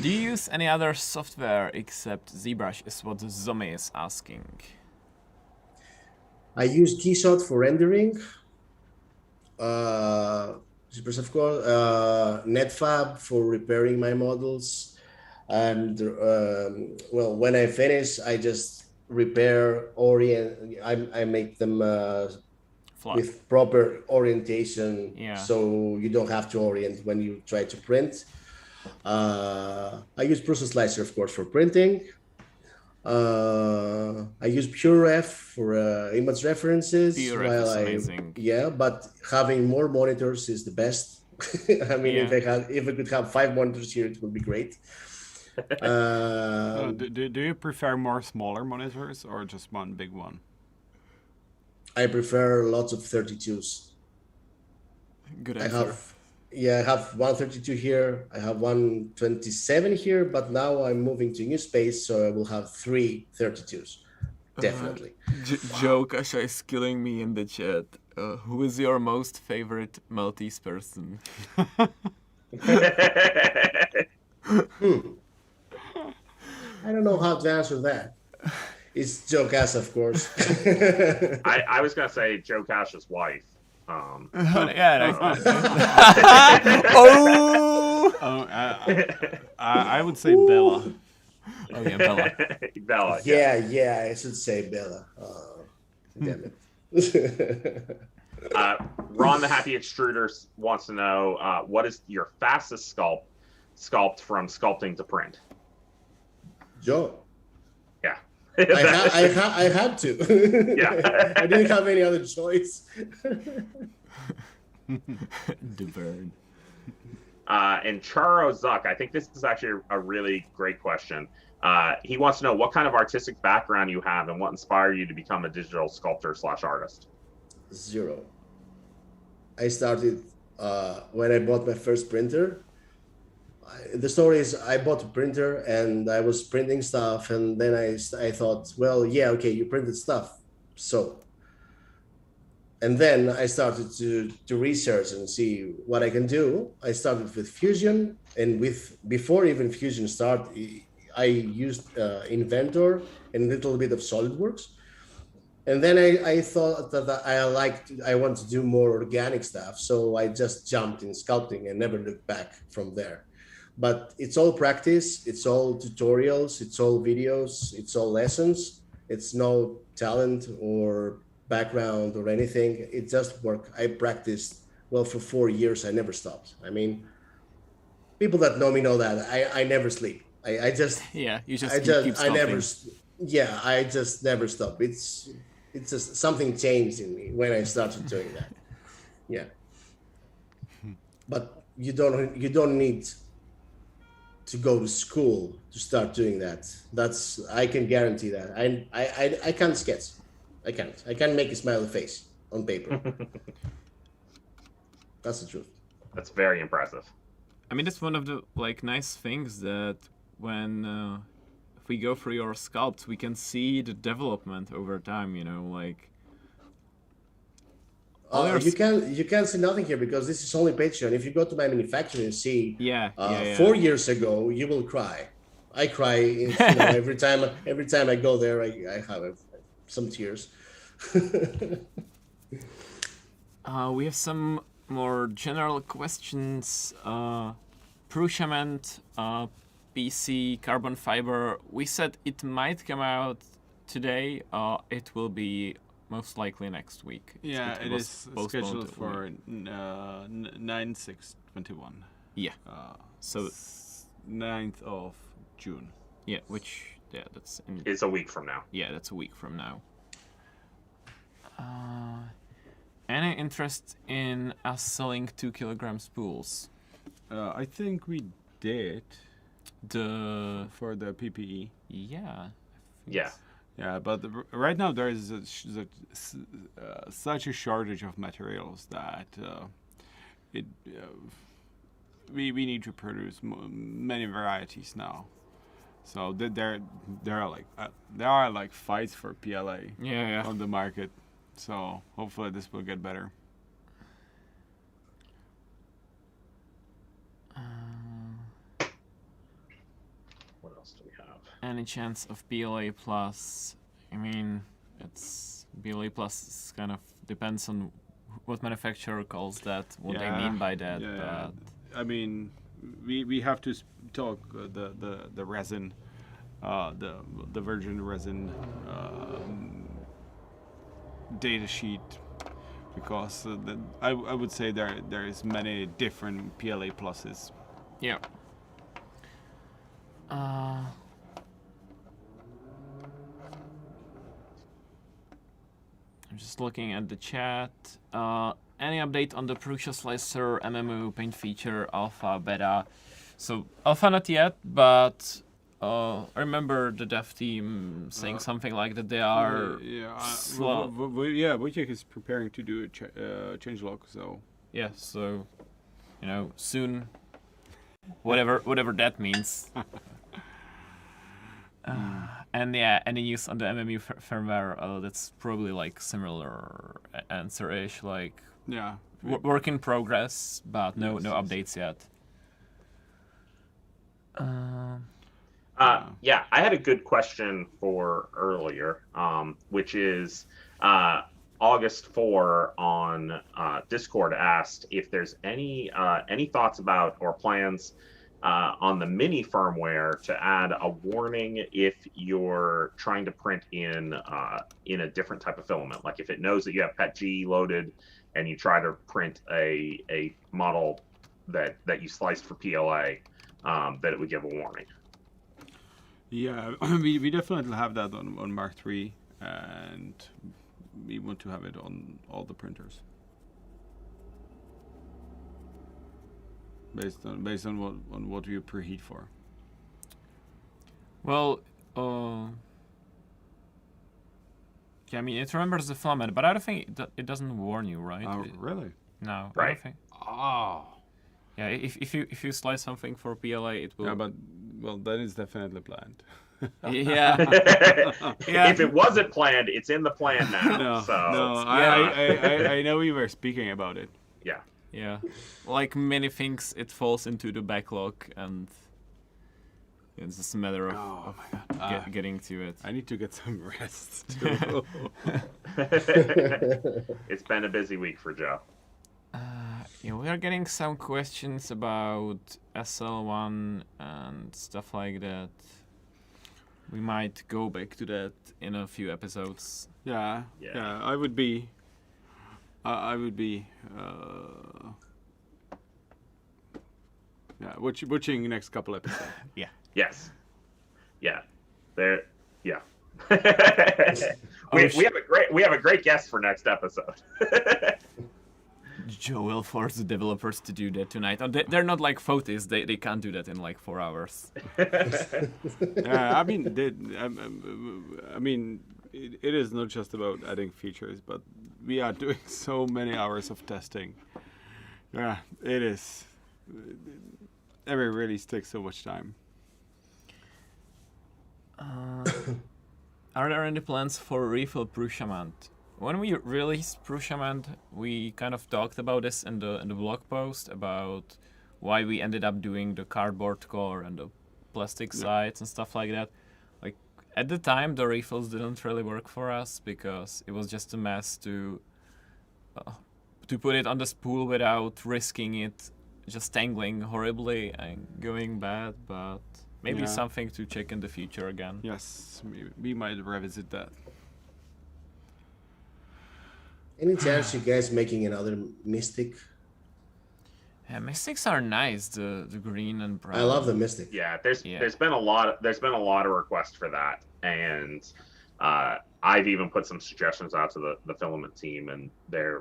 Do you use any other software except ZBrush? Is what Zomi is asking. I use Keyshot for rendering. Of course, Netfab for repairing my models, and when I finish, I just repair, I make them Flat. with proper orientation, Yeah. so you don't have to orient when you try to print. I use Prusa Slicer, of course, for printing. I use PureRef for image references. PureRef is amazing. Yeah, but having more monitors is the best. I mean, Yeah. if I could have 5 monitors here, it would be great. do you prefer more smaller monitors or just one big one? I prefer lots of 32s. Good I answer. I have 132 here. I have 127 here, but now I'm moving to new space, so I will have 3 32s. Definitely. Joe Kasha is killing me in the chat. Who is your most favorite Maltese person? I don't know how to answer that. It's Joe Cass, of course. I was gonna say Joe Cash's wife. But yeah, Oh, I would say Bella. Oh yeah, Bella. Bella. Yeah. Yeah, I should say Bella. Damn it. Ron the Happy Extruder wants to know what is your fastest sculpt from sculpting to print? Joe. Yeah. I had to. Yeah. I didn't have any other choice. The bird. And Charo Zuck, I think this is actually a really great question. He wants to know what kind of artistic background you have and what inspired you to become a digital sculptor / artist. 0. I started when I bought my first printer. The story is I bought a printer and I was printing stuff, and then I thought, well, yeah, okay, you printed stuff, so. And then I started to research and see what I can do. I started with Fusion, and before even Fusion started, I used Inventor and a little bit of SolidWorks. And then I thought that I want to do more organic stuff, so I just jumped in sculpting and never looked back from there. But it's all practice, it's all tutorials, it's all videos, it's all lessons. It's no talent or background or anything. It just work. I practiced well for 4 years. I never stopped. I mean, people that know me know that I never sleep. I just Yeah, you just I keep just I sculpting. never I just never stop. It's just something changed in me when I started doing that. Yeah. But you don't need to go to school to start doing that. I can guarantee that. I can't sketch. I can't make a smiley face on paper. That's the truth. That's very impressive. I mean, that's one of the nice things that when if we go through your sculpts, we can see the development over time. You can see nothing here because this is only Patreon. If you go to my manufacturer and see, Yeah. 4 years ago, you will cry. I cry every time I go there. I have some tears. We have some more general questions. Prusa Mint, PC, carbon fiber. We said it might come out today. It will be most likely next week. Yeah, it was is postponed scheduled a for week. 9/6/21. Yeah. So 9th of June. yeah, that's It's a week from now. yeah, that's a week from now. Any interest in us selling 2 kilogram spools? I think we did The for the PPE. yeah. Yeah. Yeah, but right now there is such a shortage of materials that we need to produce many varieties now. So there are like fights for PLA Yeah. on the market. So hopefully this will get better. What else do we have? Any chance of BLA plus? I mean, it's BLA plus is kind of depends on what manufacturer calls that, what they mean by that. Yeah, But I mean, we have to talk the resin, the virgin resin data sheet, because I would say there is many different PLA pluses. yeah. I'm just looking at the chat. Any update on the Prusa Slicer MMO paint feature alpha beta? So alpha not yet, but I remember the dev team saying something like that they are slow. Yeah, Wojciech is preparing to do a changelog, so yeah, so soon, whatever that means. And yeah, any news on the MMU firmware? That's probably like similar answer-ish, like Yeah. work in progress, but no updates yet. Yeah, I had a good question for earlier, which is August 4 on Discord asked if there's any thoughts about or plans on the mini firmware to add a warning if you're trying to print in a different type of filament, like if it knows that you have PETG loaded and you try to print a model that you sliced for PLA, that it would give a warning. Yeah, we definitely have that on Mark III, and we want to have it on all the printers. Based on what you preheat for. Well, yeah, I mean it remembers the filament, but I don't think it doesn't warn you, right? Really? No, Right. I don't think. Oh. Yeah, if you slice something for PLA, it will. Yeah, but well, that is definitely planned. Yeah. If it wasn't planned, it's in the plan now. No, Yeah. I know we were speaking about it. Yeah. Yeah, like many things, it falls into the backlog, and it's just a matter of getting to it. I need to get some rest too. It's been a busy week for Joe. Yeah, we are getting some questions about SL1 and stuff like that. We might go back to that in a few episodes. Yeah. I would be. Watching next couple episodes. Yeah. Yes. Yeah. There. Yeah. we have a great guest for next episode. Joe will force the developers to do that tonight. Oh, they're not like Fotis. They can't do that in like 4 hours. I mean, it is not just about adding features, but we are doing so many hours of testing. Yeah, it is. Every release takes so much time. Are there any plans for refill Prusa Mint? When we released Prusa Mint, we kind of talked about this in the blog post about why we ended up doing the cardboard core and the plastic sides and stuff like that. Like at the time, the refills didn't really work for us because it was just a mess to put it on the spool without risking it just tangling horribly and going bad. But maybe something to check in the future again. Yes, we might revisit that. Any chance you guys making another Mystic? Yeah, mystics are nice. The green and brown. I love the Mystic. Yeah, there's been a lot of requests for that, and I've even put some suggestions out to the filament team, and I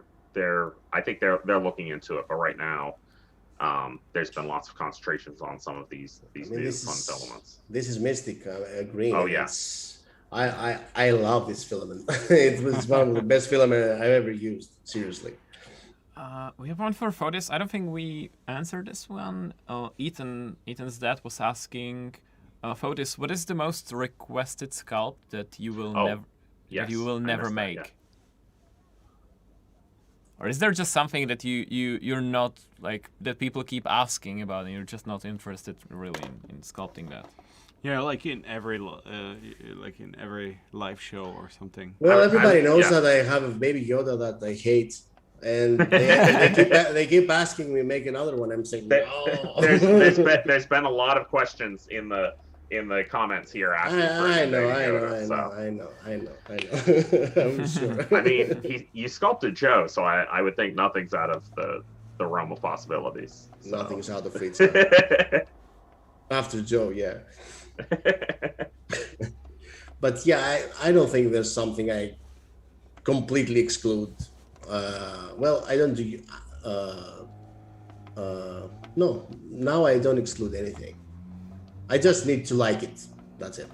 think they're looking into it. But right now, there's been lots of concentrations on some of these new fun filaments. This is Mystic green. Oh yeah. I love this filament. It was one of the best filament I've ever used. Seriously. We have one for Fotis. I don't think we answered this one. Ethan's dad was asking, Fotis, what is the most requested sculpt that you will never make? That, yeah. Or is there just something that you're not like that people keep asking about and you're just not interested really in sculpting that? Yeah, like in every live show or something. Well, everybody knows that I have a baby Yoda that I hate, and they keep asking me to make another one. I'm saying no. There's been a lot of questions in the comments here asking for I know. I'm sure. I mean, you sculpted Joe, so I would think nothing's out of the realm of possibilities. So. Nothing's out of reach. After Joe, yeah. But yeah, I don't think there's something I completely exclude. Well, I don't do. No, now I don't exclude anything. I just need to like it. That's it.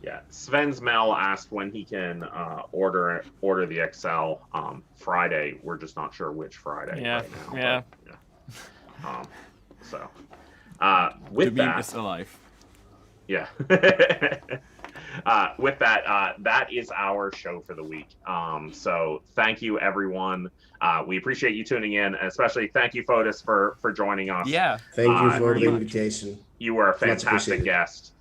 Yeah, Sven's Mel asked when he can order the Excel. Friday. We're just not sure which Friday Yeah, right now. yeah. But, yeah. So The with meme that, is alive. yeah. With that, that is our show for the week. So thank you, everyone. We appreciate you tuning in, and especially thank you, Fotis, for joining us. Yeah. Thank you Uh, for the very much. invitation. You were a Much fantastic appreciated. guest.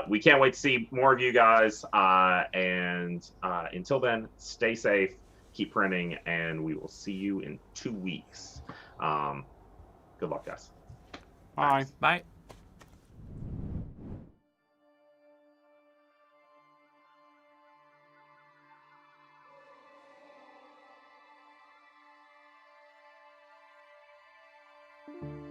We can't wait to see more of you guys. And until then, stay safe, keep printing, and we will see you in 2 weeks. Good luck, guys. Bye. Thanks. Bye.